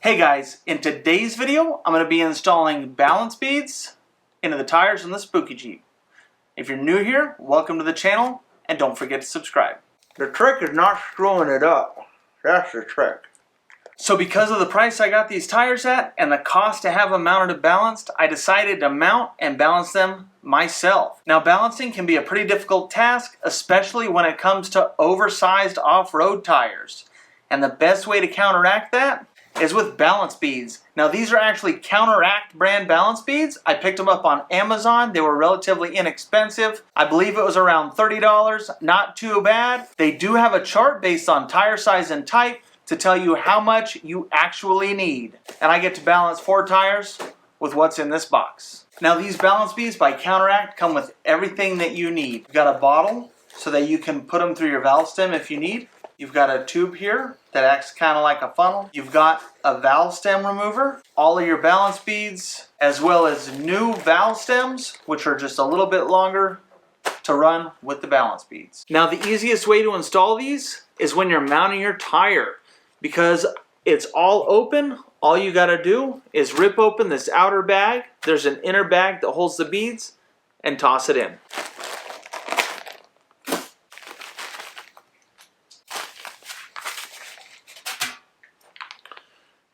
Hey guys, in today's video, I'm going to be installing balance beads into the tires on the Spooky Jeep. If you're new here, welcome to the channel, and don't forget to subscribe. The trick is not screwing it up. That's the trick. So because of the price I got these tires at, and the cost to have them mounted and balanced, I decided to mount and balance them myself. Now balancing can be a pretty difficult task, especially when it comes to oversized off-road tires. And the best way to counteract that is with balance beads. Now these are actually Counteract brand balance beads. I picked them up on Amazon. They were relatively inexpensive. I believe it was around $30, not too bad. They do have a chart based on tire size and type to tell you how much you actually need. And I get to balance 4 tires with what's in this box. Now these balance beads by Counteract come with everything that you need. You've got a bottle so that you can put them through your valve stem if you need. You've got a tube here that acts kind of like a funnel. You've got a valve stem remover, all of your balance beads, as well as new valve stems, which are just a little bit longer to run with the balance beads. Now the easiest way to install these is when you're mounting your tire. Because it's all open, all you gotta do is rip open this outer bag. There's an inner bag that holds the beads, and toss it in.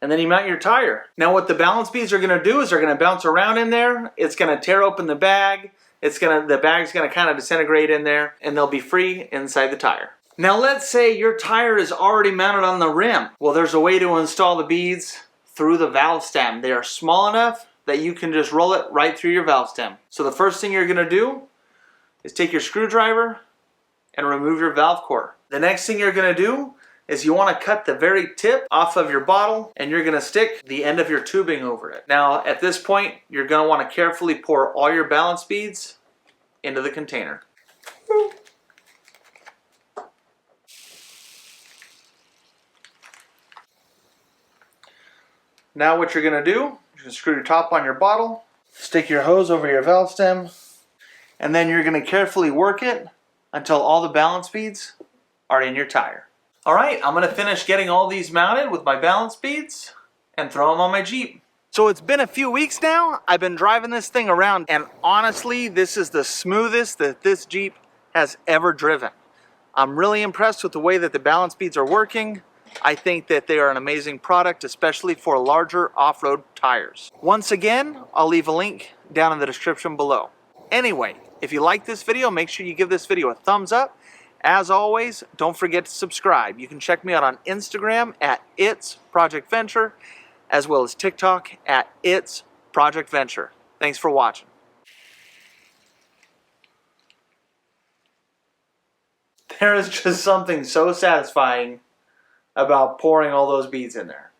And then you mount your tire. Now what the balance beads are gonna do is they're gonna bounce around in there. It's gonna tear open the bag. The bag's gonna kind of disintegrate in there, and they'll be free inside the tire. Now let's say your tire is already mounted on the rim. Well, there's a way to install the beads through the valve stem. They are small enough that you can just roll it right through your valve stem. So the first thing you're gonna do is take your screwdriver and remove your valve core. The next thing you're gonna do is you wanna cut the very tip off of your bottle, and you're gonna stick the end of your tubing over it. Now at this point, you're gonna wanna carefully pour all your balance beads into the container. Now what you're going to do, you're going to screw your top on your bottle, stick your hose over your valve stem, and then you're going to carefully work it until all the balance beads are in your tire. Alright, I'm going to finish getting all these mounted with my balance beads and throw them on my Jeep. So it's been a few weeks now. I've been driving this thing around, and honestly, this is the smoothest that this Jeep has ever driven. I'm really impressed with the way that the balance beads are working. I think that they are an amazing product, especially for larger off-road tires. Once again, I'll leave a link down in the description below. Anyway, if you like this video, make sure you give this video a thumbs up. As always, don't forget to subscribe. You can check me out on Instagram at It's Project Venture, as well as TikTok at It's Project Venture. Thanks for watching. There is just something so satisfying about pouring all those beads in there.